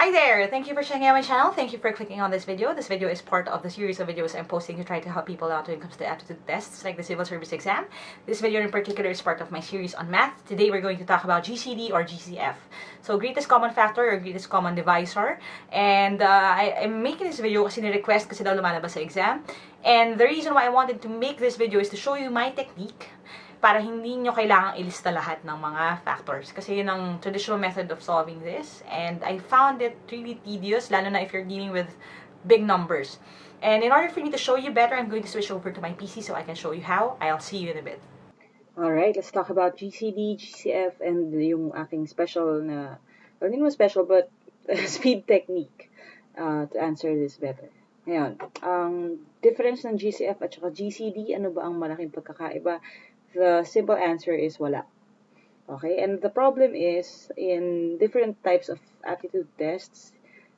Hi there! Thank you for checking out my channel. Thank you for clicking on this video. This video is part of the series of videos I'm posting to try to help people out when it comes to aptitude tests like the civil service exam. This video in particular is part of my series on math. Today we're going to talk about GCD or GCF. So greatest common factor or greatest common divisor. And I'm making this video kasi ni-request kasi daw lumalabas sa exam. And the reason why I wanted to make this video is to show you my technique para hindi nyo kailangang ilista lahat ng mga factors. Kasi yun ang traditional method of solving this. And I found it really tedious, lalo na if you're dealing with big numbers. And in order for me to show you better, I'm going to switch over to my PC so I can show you how. I'll see you in a bit. Alright, let's talk about GCD, GCF, and yung aking special na, well, hindi mo special, but speed technique to answer this better. Ngayon, ang difference ng GCF at saka GCD, ano ba ang malaking pagkakaiba? The simple answer is wala. Okay, and the problem is in different types of aptitude tests,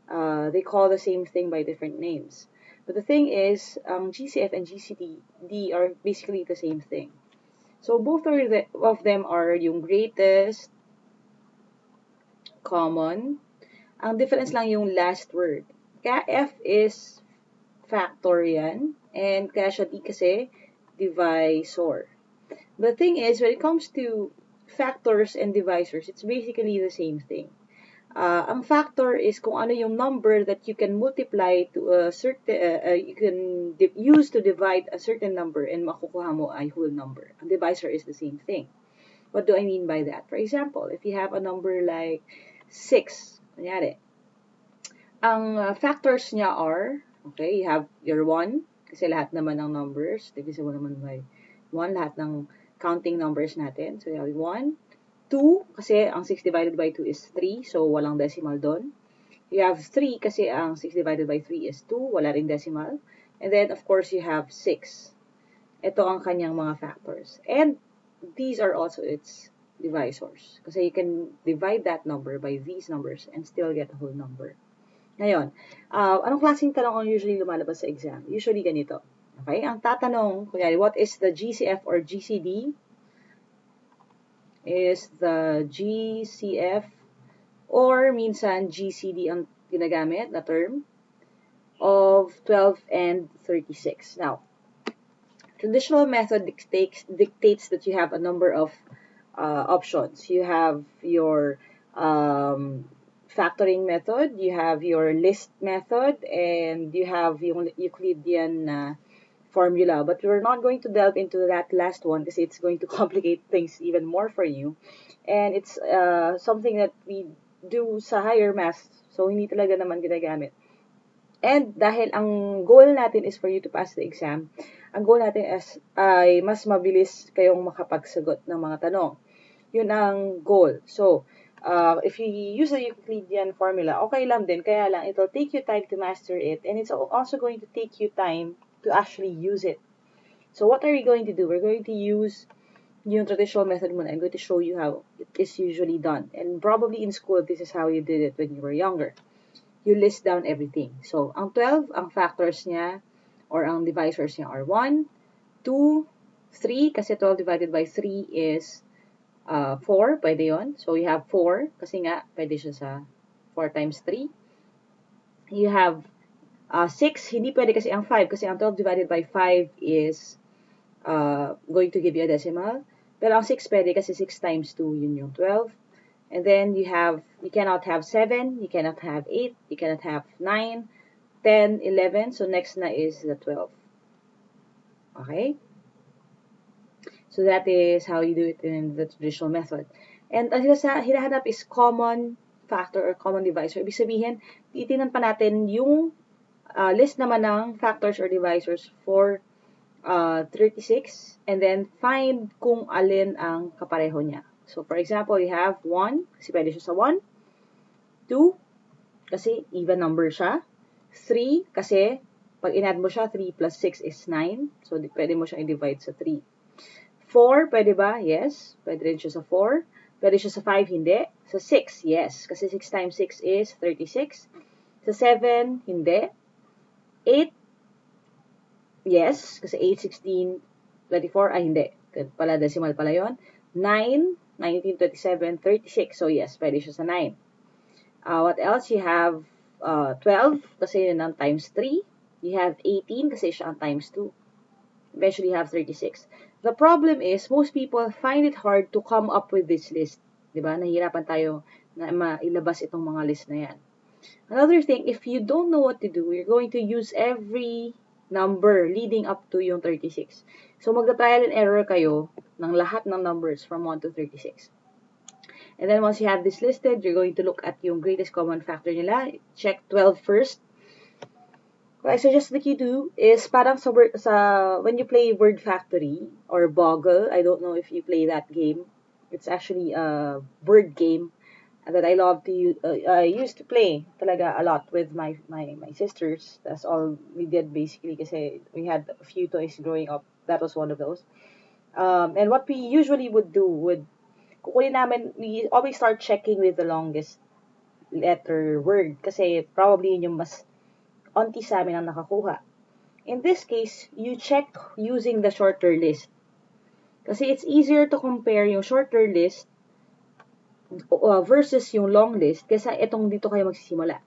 they call the same thing by different names. But the thing is, GCF and GCD are basically the same thing. So both of them are yung greatest common. Ang difference lang yung last word. Kaya F is factor yan, and kaya siya D kasi divisor. The thing is, when it comes to factors and divisors, it's basically the same thing. Ang factor is kung ano yung number that you can multiply to a certain, you can use to divide a certain number and makukuha mo ay whole number. Ang divisor is the same thing. What do I mean by that? For example, if you have a number like 6, kunyari, ang factors niya are, okay, you have your 1, kasi lahat naman ng numbers, divisible naman by 1, lahat ng counting numbers natin. So, you have 1, 2, kasi ang 6 divided by 2 is 3, so walang decimal doon. You have 3, kasi ang 6 divided by 3 is 2, wala ring decimal. And then, of course, you have 6. Ito ang kanyang mga factors. And these are also its divisors. Kasi you can divide that number by these numbers and still get a whole number. Ngayon, anong klaseng tanong ang usually lumalabas sa exam? Usually ganito. Okay, ang tatanong, kunyari, what is the GCF or GCD? Is the GCF or minsan GCD ang ginagamit na term of 12 and 36. Now, traditional method dictates that you have a number of options. You have your factoring method, you have your list method, and you have yung Euclidean formula, but we're not going to delve into that last one because it's going to complicate things even more for you. And it's something that we do sa higher math, so hindi talaga naman ginagamit. And dahil ang goal natin is for you to pass the exam, ang goal natin ay mas mabilis kayong makapagsagot ng mga tanong. Yun ang goal. So, if you use the Euclidean formula, okay lang din, kaya lang it'll take you time to master it, and it's also going to take you time to actually use it. So what are we going to do? We're going to use yung traditional method muna. I'm going to show you how it is usually done. And probably in school, this is how you did it when you were younger. You list down everything. So, ang 12, ang factors niya, or ang divisors niya are 1, 2, 3, kasi 12 divided by 3 is 4, pwede yun. So, you have 4, kasi nga, pwede siya sa 4 times 3. You have 6, hindi pwede kasi ang 5, kasi ang 12 divided by 5 is going to give you a decimal. Pero ang 6 pwede kasi 6 times 2, yun yung 12. And then you cannot have 7, you cannot have 8, you cannot have 9, 10, 11. So next na is the 12. Okay? So that is how you do it in the traditional method. And ang hinahanap is common factor or common divisor. Ibig sabihin, titingnan pa natin yung list naman ng factors or divisors for 36 and then find kung alin ang kapareho niya. So, for example, you have 1, kasi pwede siya sa 1. 2, kasi even number siya. 3, kasi pag in-add mo siya, 3 plus 6 is 9. So, pwede mo siyang i-divide sa 3. 4, pwede ba? Yes. Pwede rin siya sa 4. Pwede siya sa 5, hindi. Sa 6, yes. Kasi 6 times 6 is 36. Sa 7, hindi. 8, yes. Kasi 8, 16, 24, hindi. Pala, decimal pala yon. 9, 19, 27, 36. So, yes, pwede siya sa 9. What else? You have 12 kasi yun ang times 3. You have 18 kasi siya ang times 2. Eventually, you have 36. The problem is, most people find it hard to come up with this list. Diba? Nahihirapan tayo na mailabas itong mga list na yan. Another thing, if you don't know what to do, you're going to use every number leading up to yung 36. So, magta-trial and error kayo ng lahat ng numbers from 1 to 36. And then once you have this listed, you're going to look at yung greatest common factor nila. Check 12 first. What I suggest that you do is parang when you play Word Factory or Boggle, I don't know if you play that game. It's actually a word game that I love to use. I used to play talaga a lot with my sisters. That's all we did basically kasi we had a few toys growing up. That was one of those. And what we usually would do kukunin namin, we always start checking with the longest letter word kasi probably yun yung mas onti sa amin ang nakakuha. In this case, you check using the shorter list. Kasi it's easier to compare yung shorter list versus yung long list kasi itong dito kayo magsisimula.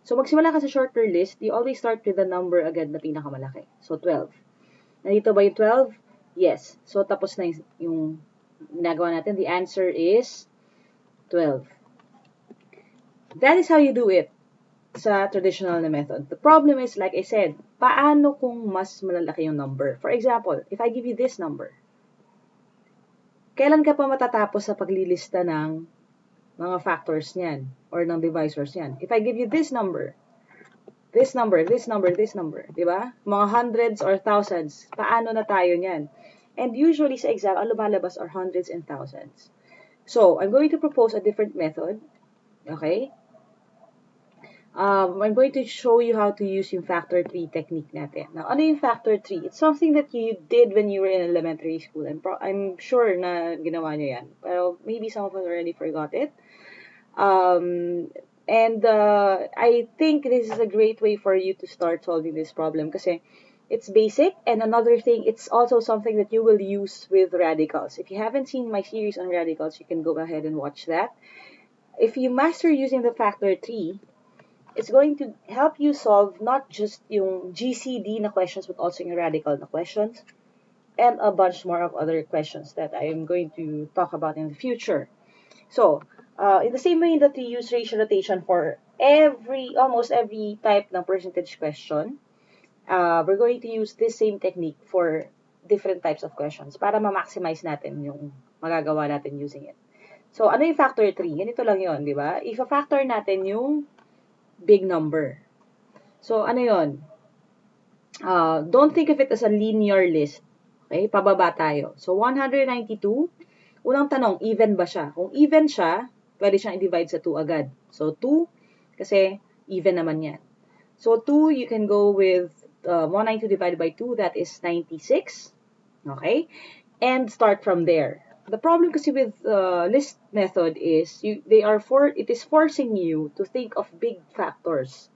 So, magsimula ka sa shorter list, you always start with the number agad na pinakamalaki. So, 12. Nandito ba yung 12? Yes. So, tapos na yung ginagawa natin. The answer is 12. That is how you do it sa traditional na method. The problem is, like I said, paano kung mas malalaki yung number? For example, if I give you this number, kailan ka pa matatapos sa paglilista ng mga factors niyan or ng divisors niyan? If I give you this number, this number, this number, this number, di ba? Mga hundreds or thousands, paano na tayo niyan? And usually sa exam, ang lumalabas are hundreds and thousands. So, I'm going to propose a different method. Okay? I'm going to show you how to use yung factor 3 technique natin. Now, ano yung factor 3? It's something that you did when you were in elementary school. I'm sure na ginawa nyo yan. Pero maybe some of us already forgot it. I think this is a great way for you to start solving this problem kasi it's basic. And another thing, it's also something that you will use with radicals. If you haven't seen my series on radicals, you can go ahead and watch that. If you master using the factor 3, it's going to help you solve not just yung GCD na questions, but also yung radical na questions, and a bunch more of other questions that I am going to talk about in the future. So, in the same way that we use ratio notation for almost every type ng percentage question, we're going to use this same technique for different types of questions para ma-maximize natin yung magagawa natin using it. So, ano yung factor 3? Ganito lang yun, di ba? If a factor natin yung big number. So, ano yun? Don't think of it as a linear list. Okay? Pababa tayo. So, 192. Unang tanong, even ba siya? Kung even siya, pwede siyang i-divide sa 2 agad. So, 2, kasi even naman yan. So, 2, you can go with 192 divided by 2, that is 96. Okay? And start from there. The problem kasi with list method is it is forcing you to think of big factors.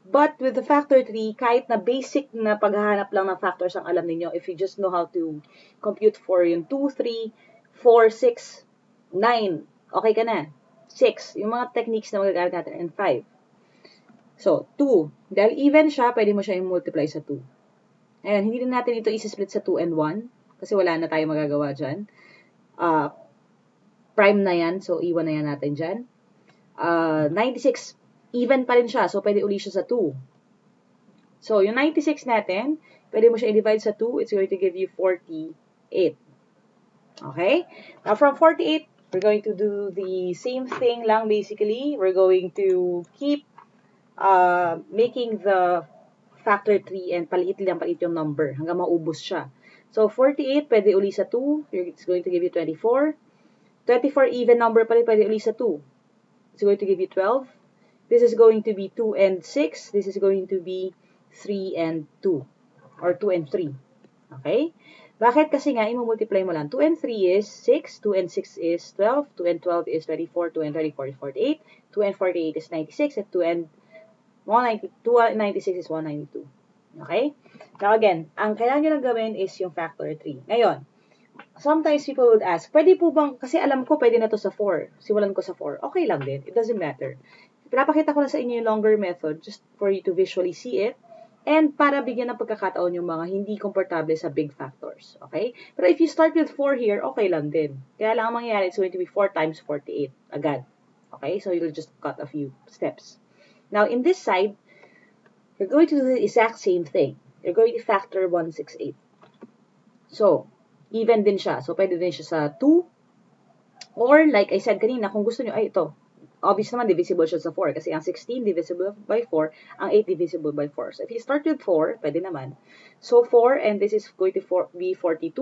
But with the factor 3, kahit na basic na paghahanap lang ng factors ang alam niyo, if you just know how to compute for yung 2, 3, 4, 6, 9, okay ka na. 6, yung mga techniques na magagamit natin, and 5. So, 2. Dahil even siya, pwede mo siya i-multiply sa 2. Ayan, hindi na natin ito isi-split sa 2 and 1 kasi wala na tayo magagawa dyan. Prime na yan, so iwan na yan natin dyan. 96, even pa rin siya, so pwede uli siya sa 2. So, yung 96 natin, pwede mo siya i-divide sa 2, it's going to give you 48. Okay? Now, from 48, we're going to do the same thing lang basically. We're going to keep making the factor 3 and palit yung number hanggang maubos siya. So, 48, pwede uli sa 2. It's going to give you 24. 24 even number pa rin, pwede uli sa 2. It's going to give you 12. This is going to be 2 and 6. This is going to be 3 and 2. Or 2 and 3. Okay? Bakit? Kasi nga, i-multiply mo lang. 2 and 3 is 6. 2 and 6 is 12. 2 and 12 is 24. 2 and 24 is 48. 2 and 48 is 96. And 2 and 196 is 192. Okay? Now again, ang kailangan nyo lang gawin is yung factor 3. Ngayon, sometimes people would ask, pwede po bang, kasi alam ko pwede na to sa 4. Simulan ko sa 4. Okay lang din. It doesn't matter. Pinapakita ko na sa inyo yung longer method just for you to visually see it and para bigyan ng pagkakataon yung mga hindi komportable sa big factors. Okay? Pero if you start with 4 here, okay lang din. Kaya lang ang mangyayari, it's going to be 4 times 48 agad. Okay? So you'll just cut a few steps. Now, in this side, you're going to do the exact same thing. You're going to factor 168. So, even din siya. So, pwede din siya sa 2. Or, like I said kanina, kung gusto nyo, ay ito, obvious naman, divisible siya sa 4. Kasi ang 16 divisible by 4, ang 8 divisible by 4. So, if you start with 4, pwede naman. So, 4, and this is going to be 42.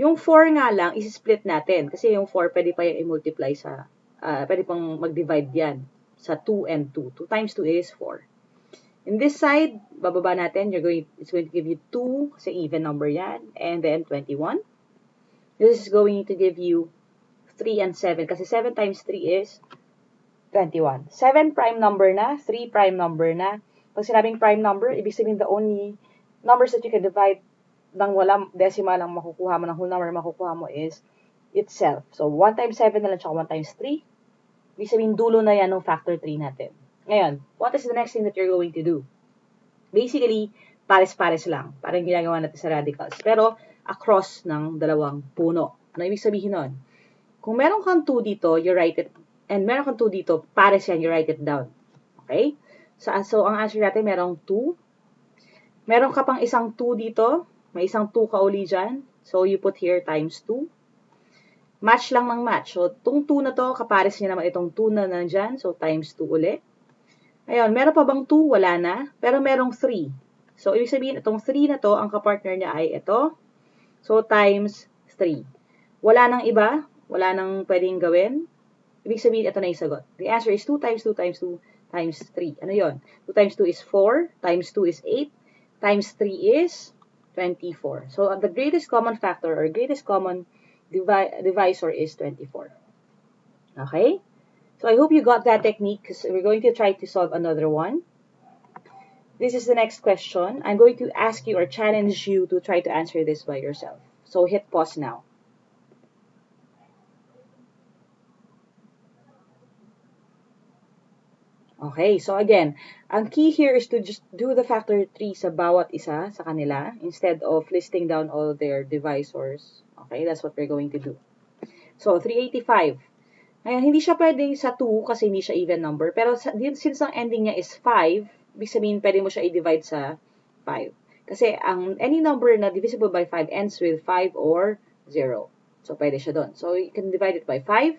Yung 4 nga lang, isi-split natin. Kasi yung 4, pwede pa yung i-multiply sa, pwede pang mag-divide yan sa 2 and 2. 2 times 2 is 4. In this side, bababa natin, it's going to give you 2, kasi even number yan, and then 21. This is going to give you 3 and 7, kasi 7 times 3 is 21. 7 prime number na, 3 prime number na. Pag sinabing prime number, ibig sabihin the only numbers that you can divide nang walang decimal ang makukuha mo, ng whole number makukuha mo is itself. So, 1 times 7 na lang, tsaka 1 times 3. Ibig sabihin, dulo na yan ng factor 3 natin. Ngayon, what is the next thing that you're going to do? Basically, pares-pares lang. Parang ginagawa natin sa radicals. Pero, across ng dalawang puno. Ano ibig sabihin nun? Kung meron kang 2 dito, you write it, and meron kang 2 dito, pares yan, you write it down. Okay? So ang answer natin, merong 2. Meron ka pang isang 2 dito. May isang 2 ka uli dyan. So, you put here times 2. Match lang ng match. So, itong 2 na to, kapares niya naman itong 2 na nandyan. So, times 2 uli. Ngayon, meron pa bang 2? Wala na. Pero merong 3. So, ibig sabihin, itong 3 na to, ang kapartner niya ay ito. So, times 3. Wala nang iba. Wala nang pwedeng gawin. Ibig sabihin, ito na yung sagot. The answer is 2 times 2 times 2 times 3. Ano yon? 2 times 2 is 4. Times 2 is 8. Times 3 is 24. So, the greatest common factor or greatest common divisor is 24. Okay? So, I hope you got that technique because we're going to try to solve another one. This is the next question. I'm going to ask you or challenge you to try to answer this by yourself. So, hit pause now. Okay, so again, ang key here is to just do the factor 3 sa bawat isa sa kanila instead of listing down all their divisors. Okay, that's what we're going to do. So, 385. Ngayon, hindi siya pwedeng sa 2 kasi hindi siya even number. Pero since ang ending niya is 5, ibig sabihin pwede mo siya i-divide sa 5. Kasi any number na divisible by 5 ends with 5 or 0. So, pwede siya doon. So, you can divide it by 5.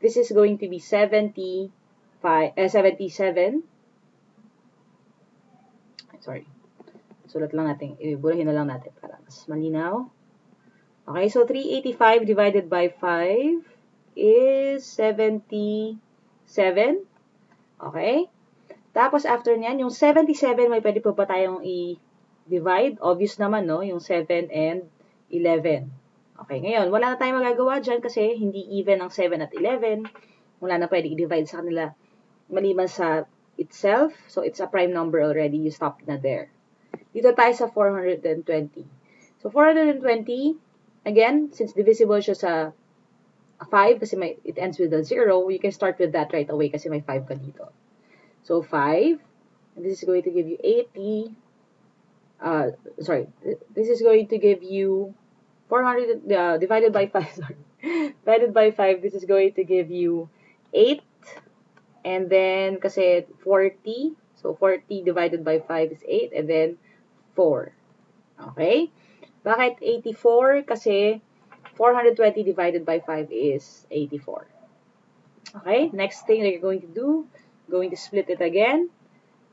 This is going to be 77. Sorry. Sulat lang natin. Iburahin na lang natin para mas malinaw. Okay, so 385 divided by 5 is 77. Okay? Tapos after niyan, yung 77 may pwede pa ba tayong i-divide? Obvious naman, no? Yung 7 and 11. Okay, ngayon, wala na tayong magagawa dyan kasi hindi even ang 7 at 11. Wala na pwede i-divide sa kanila maliban sa itself. So, it's a prime number already. You stopped na there. Dito tayo sa 420. So, 420, again, since divisible siya sa 5, kasi it ends with a 0, you can start with that right away kasi may 5 ka dito. So, 5, and this is going to give you 80, this is going to give you 400, divided by 5, sorry. Divided by 5, this is going to give you 8, and then, kasi 40, so 40 divided by 5 is 8, and then 4. Okay? Bakit 84? Kasi 420 divided by 5 is 84. Okay? Next thing that you're going to do, going to split it again.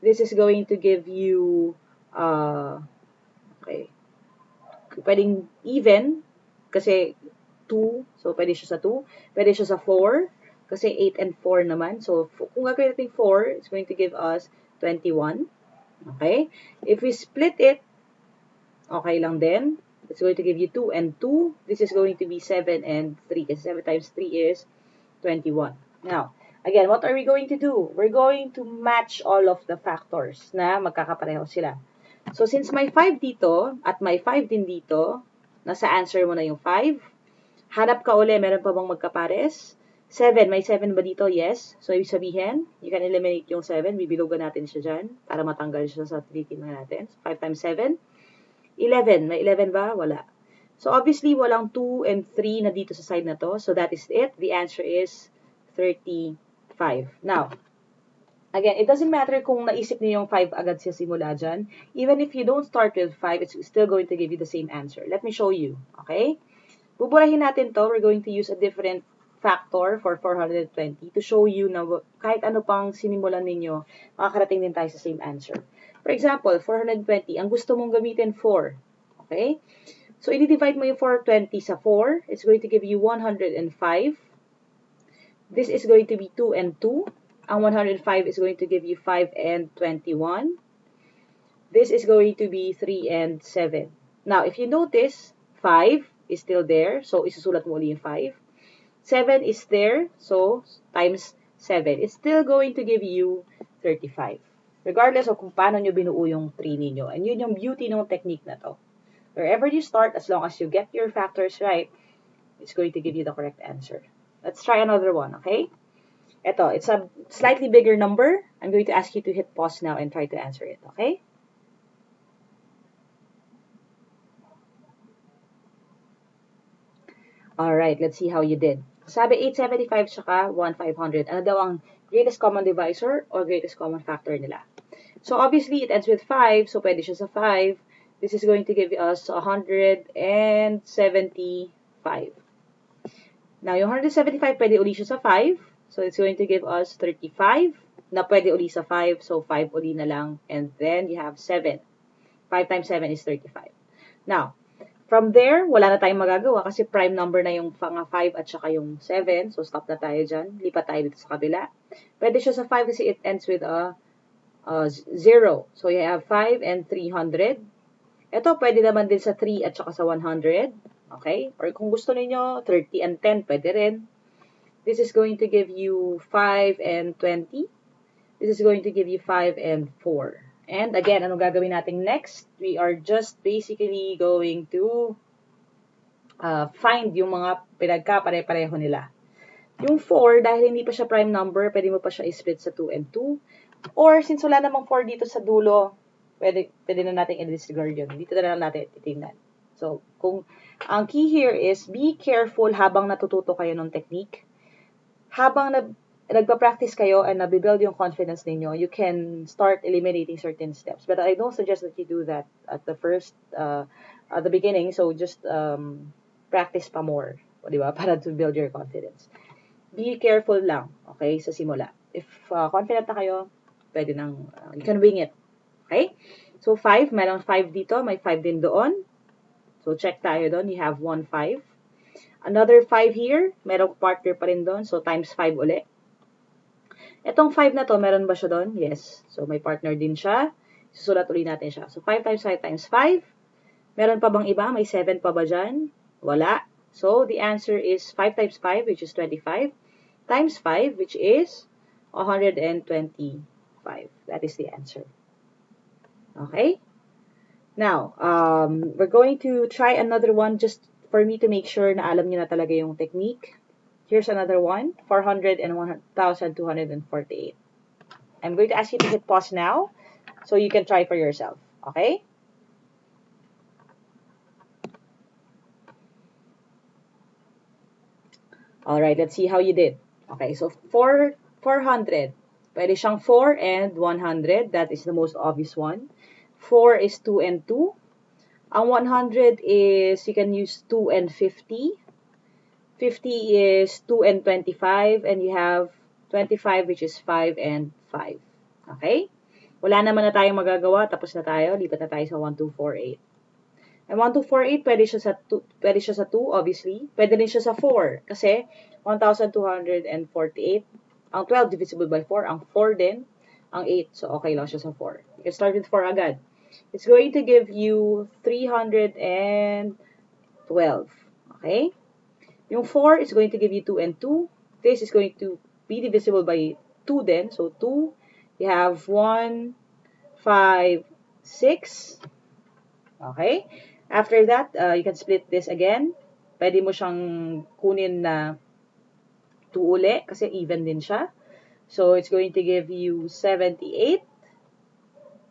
This is going to give you, okay, pwedeng even, kasi 2, so pwede siya sa 2. Pwede siya sa 4, kasi 8 and 4 naman. So, kung gagawin natin 4, it's going to give us 21. Okay? If we split it, okay lang din. It's going to give you 2 and 2. This is going to be 7 and 3. Kasi 7 times 3 is 21. Now, again, what are we going to do? We're going to match all of the factors na magkakapareho sila. So, since may 5 dito, at may 5 din dito, nasa answer mo na yung 5. Hanap ka uli, meron pa bang magkapares? 7, may 7 ba dito? Yes. So, ibig sabihin, you can eliminate yung 7. Bibilugan natin siya dyan para matanggal siya sa tinitingnan natin. 5 times 7. 11. May 11 ba? Wala. So, obviously, walang 2 and 3 na dito sa side na to. So, that is it. The answer is 35. Now, again, it doesn't matter kung naisip niyo yung 5 agad sa simula dyan. Even if you don't start with 5, it's still going to give you the same answer. Let me show you. Okay? Buburahin natin to. We're going to use a different factor for 420 to show you na kahit ano pang sinimulan ninyo, makakarating din tayo sa same answer. For example, 420, ang gusto mong gamitin 4. Okay? So, i-divide mo yung 420 sa 4. It's going to give you 105. This is going to be 2 and 2. Ang 105 is going to give you 5 and 21. This is going to be 3 and 7. Now, if you notice, 5 is still there. So, isusulat mo ulit yung 5. 7 is there. So, times 7. It's still going to give you 35. Regardless of kung paano nyo binuo yung 3 ninyo. And yun yung beauty ng technique na to. Wherever you start, as long as you get your factors right, it's going to give you the correct answer. Let's try another one, okay? Ito, it's a slightly bigger number. I'm going to ask you to hit pause now and try to answer it, okay? Alright, let's see how you did. Sabi 875 tsaka 1500. Ano daw ang greatest common divisor or greatest common factor nila? So, obviously, it ends with 5. So, pwede siya sa 5. This is going to give us 175. Now, yung 175, pwede uli siya sa 5. So, it's going to give us 35 na pwede uli sa 5. So, 5 uli na lang. And then, you have 7. 5 times 7 is 35. Now, from there, wala na tayong magagawa kasi prime number na yung 5 at saka yung 7. So, stop na tayo dyan. Lipat tayo dito sa kabila. Pwede siya sa 5 kasi it ends with a 0. So, you have 5 and 300. Ito, pwede naman din sa 3 at saka sa 100. Okay? Or kung gusto niyo 30 and 10, pwede rin. This is going to give you 5 and 20. This is going to give you 5 and 4. And again, ano gagawin natin next? We are just basically going to find yung mga pinagkapare-pareho nila. Yung 4, dahil hindi pa siya prime number, pwede mo pa siya i-split sa 2 and 2. Or, since wala namang 4 dito sa dulo, pwede na natin i-disregard yun. Dito na lang natin titingnan. So, ang key here is, be careful habang natututo kayo ng technique. Habang nagpa-practice kayo and nabibuild yung confidence ninyo, you can start eliminating certain steps. But I don't suggest that you do that at the beginning. So, just practice pa more. Di ba? Para to build your confidence. Be careful lang, okay, sa simula. If confident na kayo, pwede nang, you can wing it. Okay? So, 5, mayroong 5 dito, may 5 din doon. So, check tayo doon, you have 1, 5. Another 5 here, mayroong partner pa rin doon, so times 5 ulit. Itong 5 na to, meron ba siya doon? Yes. So, may partner din siya. Susulat ulit natin siya. So, 5 times 5 times 5. Meron pa bang iba? May 7 pa ba dyan? Wala. So, the answer is 5 times 5, which is 25, times 5, which is 125. That is the answer. Okay? Now, we're going to try another one just for me to make sure na alam niyo na talaga yung technique. Here's another one, 400 and 1,248. I'm going to ask you to hit pause now so you can try for yourself. Okay? Alright, let's see how you did. Okay, so 400. Pwede siyang 4 and 100. That is the most obvious one. 4 is 2 and 2. Ang 100 is, you can use 2 and 50. 50 is 2 and 25. And you have 25, which is 5 and 5. Okay? Wala naman na tayong magagawa. Tapos na tayo. Lipat na tayo sa 1248. And 1248, pwede siya sa 2, obviously. Pwede rin siya sa 4. Kasi 1,248. Ang 12 divisible by 4. Ang 4 din. Ang 8. So, okay lang siya sa 4. You can start with 4 agad. It's going to give you 312. Okay? Yung 4 is going to give you 2 and 2. This is going to be divisible by 2 then. So, 2. You have 1, 5, 6. Okay? After that, you can split this again. Pwede mo siyang kunin na 2 uli kasi even din siya. So, it's going to give you 78.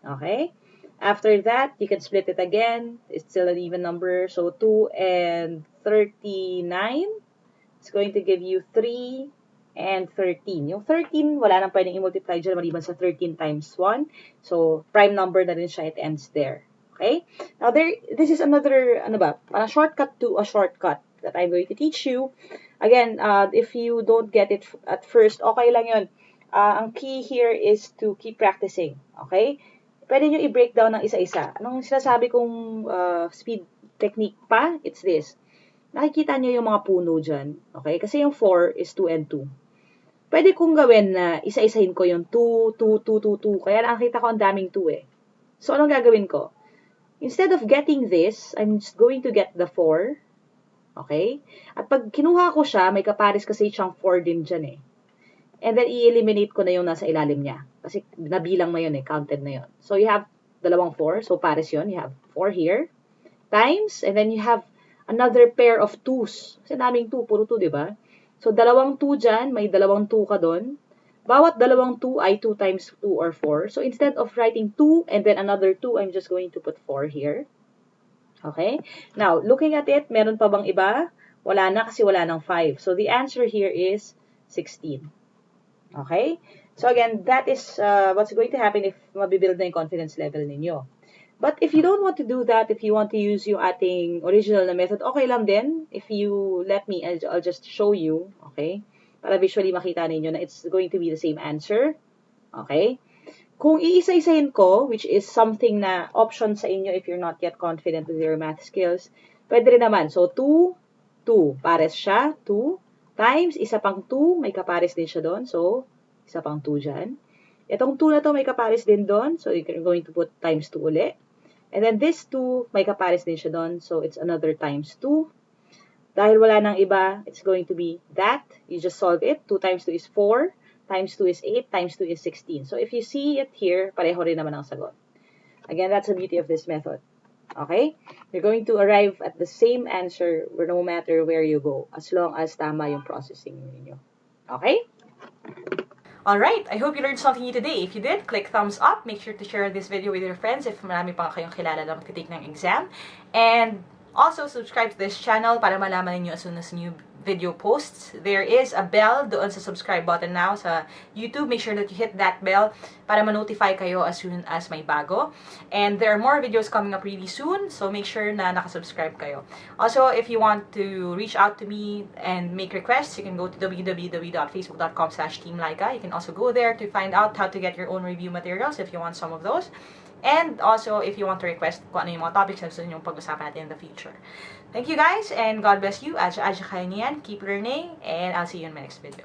Okay? After that, you can split it again. It's still an even number. So, 2 and 39. It's going to give you 3 and 13. Yung 13, wala nang pwedeng i-multiply dyan maliban sa 13 times 1. So, prime number na rin siya. It ends there. Okay? Now, this is another, a shortcut to a shortcut that I'm going to teach you. Again, if you don't get it at first, okay lang yun. Ang key here is to keep practicing. Okay? Pwede nyo i-break down ng isa-isa. Anong sinasabi kong speed technique pa? It's this. Nakikita nyo yung mga puno dyan. Okay? Kasi yung 4 is 2 and 2. Pwede kong gawin na isa-isahin ko yung 2, 2, 2, 2, 2. Kaya nakita ko ang daming 2 eh. So, anong gagawin ko? Instead of getting this, I'm just going to get the 4. Okay? At pag kinuha ko siya, may kapares kasi siyang 4 din dyan eh. And then, i-eliminate ko na yung nasa ilalim niya. Kasi nabilang na yun eh, counted na yun. So, you have dalawang 4. So, pares yun. You have 4 here. Times, and then you have another pair of 2s. Kasi daming 2, puro 2, di ba? So, dalawang 2 dyan, may dalawang 2 ka doon. Bawat dalawang 2 ay 2 times 2 or 4. So, instead of writing 2 and then another 2, I'm just going to put 4 here. Okay? Now, looking at it, meron pa bang iba? Wala na kasi wala ng 5. So, the answer here is 16. Okay? So, again, that is what's going to happen if mabibuild na yung confidence level ninyo. But if you don't want to do that, if you want to use yung ating original na method, okay lang din. If you let me, I'll just show you. Okay? Para visually makita ninyo na it's going to be the same answer. Okay? Kung iisa-isahin ko, which is something na option sa inyo if you're not yet confident with your math skills, pwede rin naman. So, 2, 2. Pares siya. 2 times, isa pang 2. May kapares din siya doon. So, isa pang 2 dyan. Itong 2 na to may kapares din doon. So, you're going to put times 2 uli. And then this 2, may kapares din siya doon. So, it's another times 2. Dahil wala nang iba, it's going to be that. You just solve it. 2 times 2 is 4. Times 2 is 8. Times 2 is 16. So, if you see it here, pareho rin naman ang sagot. Again, that's the beauty of this method. Okay? You're going to arrive at the same answer no matter where you go, as long as tama yung processing ninyo. Okay? Alright, I hope you learned something new today. If you did, click thumbs up. Make sure to share this video with your friends if marami pa kayong kilala na magtitake ng exam. And also, subscribe to this channel para malaman niyo as soon as new video posts. There is a bell doon sa subscribe button now sa YouTube. Make sure that you hit that bell para ma-notify kayo as soon as may bago. And there are more videos coming up really soon, so make sure na nakasubscribe kayo. Also, if you want to reach out to me and make requests, you can go to www.facebook.com/Team Lyqa. You can also go there to find out how to get your own review materials if you want some of those. And also, if you want to request kung ano yung mga topics na gusto nyo pag-usapan natin in the future. Thank you guys, and God bless you. Adja kayo niyan. Keep learning, and I'll see you in my next video.